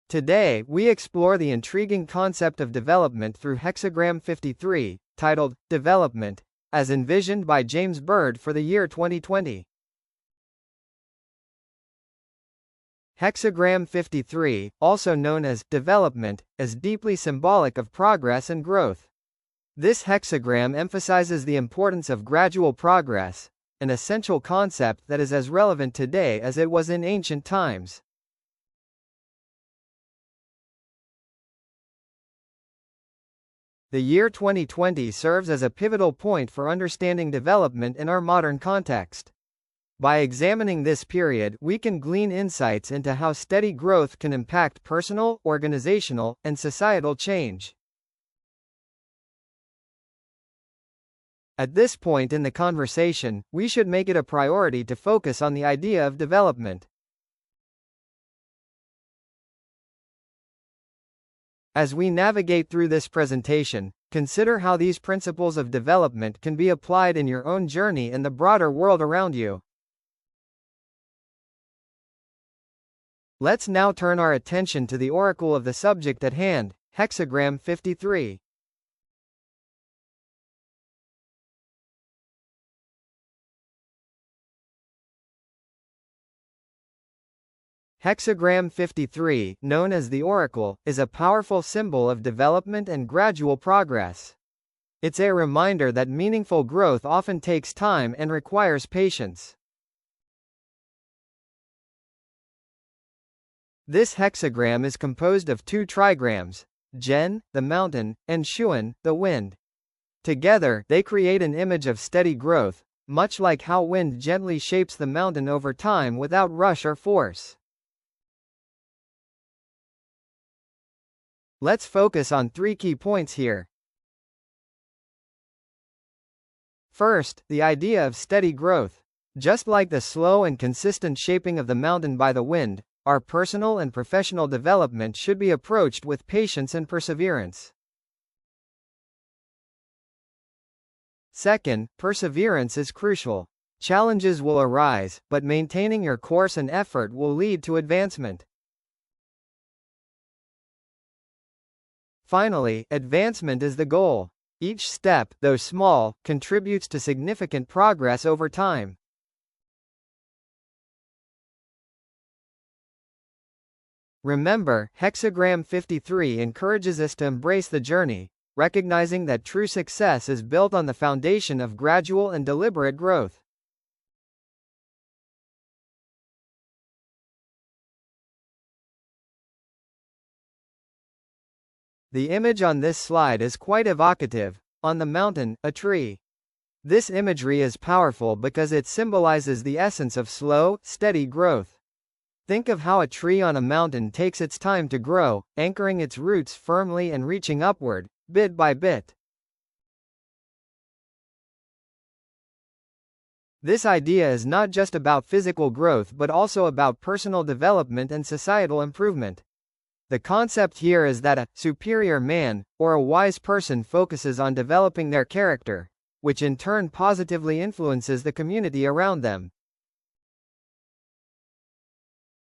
Today, we explore the intriguing concept of development through Hexagram 53, titled Development, as envisioned by James Byrd for the year 2020. Hexagram 53, also known as development, is deeply symbolic of progress and growth. This hexagram emphasizes the importance of gradual progress, an essential concept that is as relevant today as it was in ancient times. The year 2020 serves as a pivotal point for understanding development in our modern context. By examining this period, we can glean insights into how steady growth can impact personal, organizational, and societal change. At this point in the conversation, we should make it a priority to focus on the idea of development. As we navigate through this presentation, consider how these principles of development can be applied in your own journey and the broader world around you. Let's now turn our attention to the oracle of the subject at hand, Hexagram 53. Hexagram 53, known as the oracle, is a powerful symbol of development and gradual progress. It's a reminder that meaningful growth often takes time and requires patience. This hexagram is composed of two trigrams, Jian, the mountain, and Xuan, the wind. Together, they create an image of steady growth, much like how wind gently shapes the mountain over time without rush or force. Let's focus on three key points here. First, the idea of steady growth. Just like the slow and consistent shaping of the mountain by the wind, our personal and professional development should be approached with patience and perseverance. Second, perseverance is crucial. Challenges will arise, but maintaining your course and effort will lead to advancement. Finally, advancement is the goal. Each step, though small, contributes to significant progress over time. Remember, Hexagram 53 encourages us to embrace the journey, recognizing that true success is built on the foundation of gradual and deliberate growth. The image on this slide is quite evocative. On the mountain, a tree. This imagery is powerful because it symbolizes the essence of slow, steady growth. Think of how a tree on a mountain takes its time to grow, anchoring its roots firmly and reaching upward, bit by bit. This idea is not just about physical growth but also about personal development and societal improvement. The concept here is that a superior man, or a wise person, focuses on developing their character, which in turn positively influences the community around them.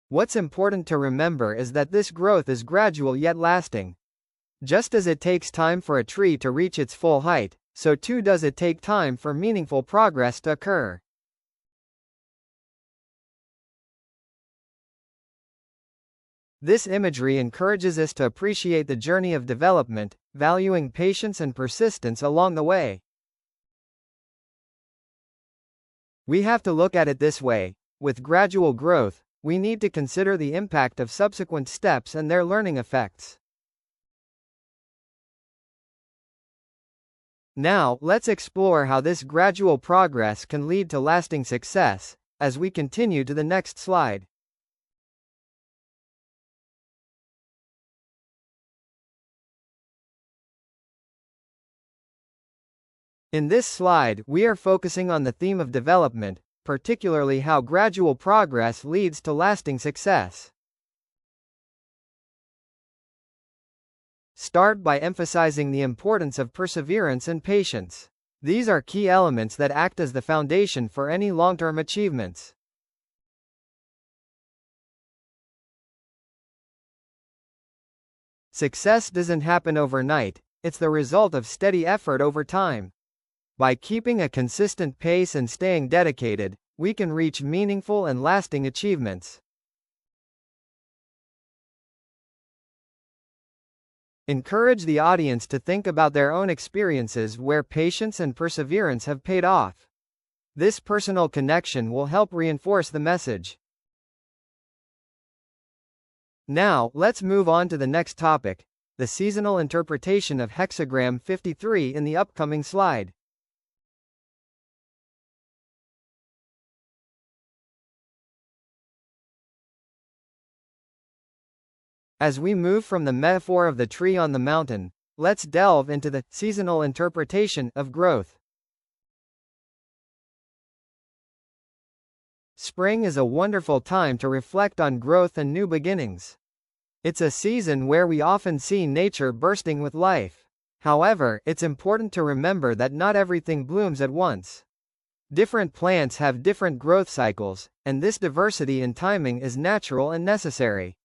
What's important to remember is that this growth is gradual yet lasting. Just as it takes time for a tree to reach its full height, so too does it take time for meaningful progress to occur. This imagery encourages us to appreciate the journey of development, valuing patience and persistence along the way. We have to look at it this way: with gradual growth, we need to consider the impact of subsequent steps and their learning effects. Now, let's explore how this gradual progress can lead to lasting success, as we continue to the next slide. In this slide, we are focusing on the theme of development, particularly how gradual progress leads to lasting success. Start by emphasizing the importance of perseverance and patience. These are key elements that act as the foundation for any long-term achievements. Success doesn't happen overnight, it's the result of steady effort over time. By keeping a consistent pace and staying dedicated, we can reach meaningful and lasting achievements. Encourage the audience to think about their own experiences where patience and perseverance have paid off. This personal connection will help reinforce the message. Now, let's move on to the next topic, the seasonal interpretation of Hexagram 53 in the upcoming slide. As we move from the metaphor of the tree on the mountain, let's delve into the seasonal interpretation of growth. Spring is a wonderful time to reflect on growth and new beginnings. It's a season where we often see nature bursting with life. However, it's important to remember that not everything blooms at once. Different plants have different growth cycles, and this diversity in timing is natural and necessary.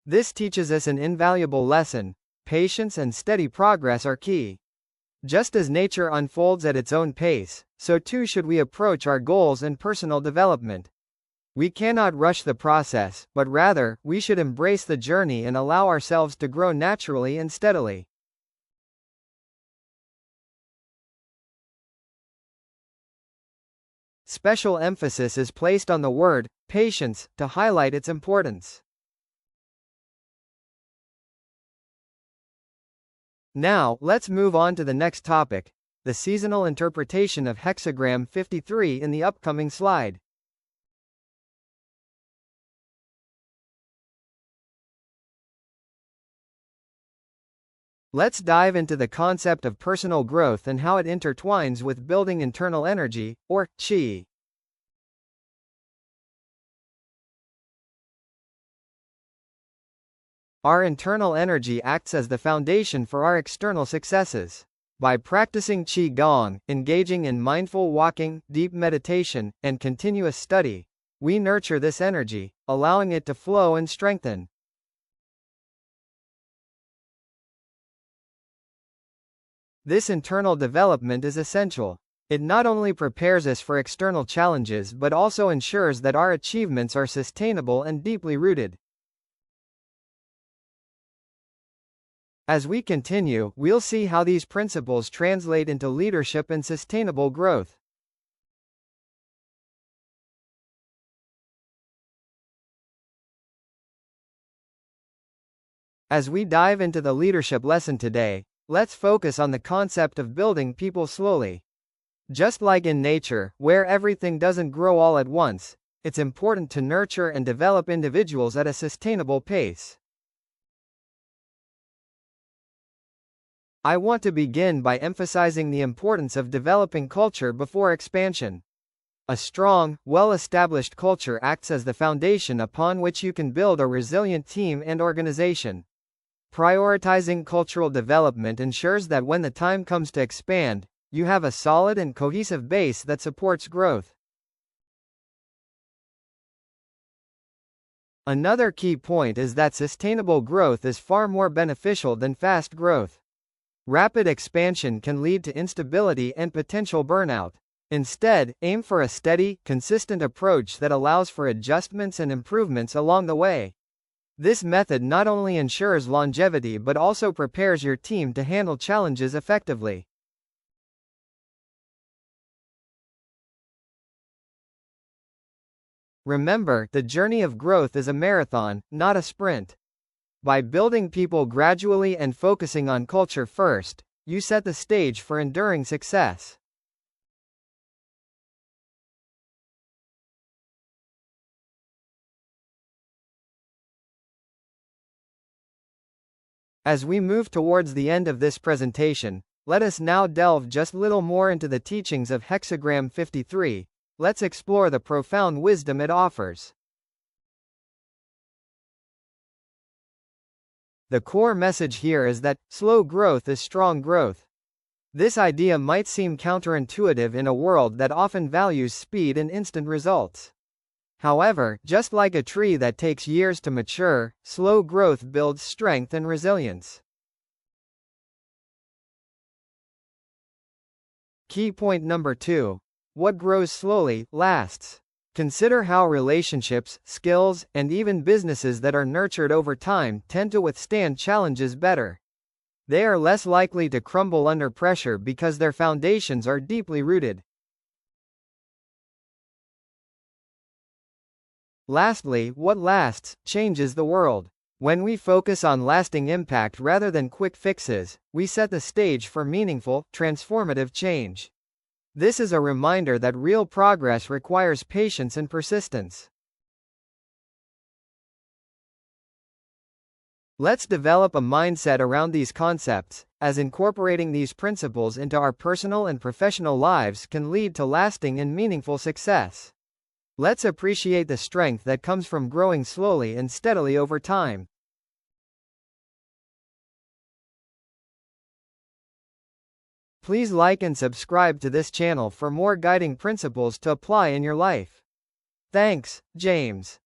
This teaches us an invaluable lesson: patience and steady progress are key. Just as nature unfolds at its own pace, so too should we approach our goals and personal development. We cannot rush the process, but rather, we should embrace the journey and allow ourselves to grow naturally and steadily. Special emphasis is placed on the word patience to highlight its importance. Now, let's move on to the next topic, the seasonal interpretation of Hexagram 53 in the upcoming slide. Let's dive into the concept of personal growth and how it intertwines with building internal energy, or Qi. Our internal energy acts as the foundation for our external successes. By practicing Qigong, engaging in mindful walking, deep meditation, and continuous study, we nurture this energy, allowing it to flow and strengthen. This internal development is essential. It not only prepares us for external challenges but also ensures that our achievements are sustainable and deeply rooted. As we continue, we'll see how these principles translate into leadership and sustainable growth. As we dive into the leadership lesson today, let's focus on the concept of building people slowly. Just like in nature, where everything doesn't grow all at once, it's important to nurture and develop individuals at a sustainable pace. I want to begin by emphasizing the importance of developing culture before expansion. A strong, well-established culture acts as the foundation upon which you can build a resilient team and organization. Prioritizing cultural development ensures that when the time comes to expand, you have a solid and cohesive base that supports growth. Another key point is that sustainable growth is far more beneficial than fast growth. Rapid expansion can lead to instability and potential burnout. Instead, aim for a steady, consistent approach that allows for adjustments and improvements along the way. This method not only ensures longevity but also prepares your team to handle challenges effectively. Remember, the journey of growth is a marathon, not a sprint. By building people gradually and focusing on culture first, you set the stage for enduring success. As we move towards the end of this presentation, let us now delve just a little more into the teachings of Hexagram 53. Let's explore the profound wisdom it offers. The core message here is that slow growth is strong growth. This idea might seem counterintuitive in a world that often values speed and instant results. However, just like a tree that takes years to mature, slow growth builds strength and resilience. Key point number 2. What grows slowly, lasts. Consider how relationships, skills, and even businesses that are nurtured over time tend to withstand challenges better. They are less likely to crumble under pressure because their foundations are deeply rooted. Lastly, what lasts, changes the world. When we focus on lasting impact rather than quick fixes, we set the stage for meaningful, transformative change. This is a reminder that real progress requires patience and persistence. Let's develop a mindset around these concepts, as incorporating these principles into our personal and professional lives can lead to lasting and meaningful success. Let's appreciate the strength that comes from growing slowly and steadily over time. Please like and subscribe to this channel for more guiding principles to apply in your life. Thanks, James.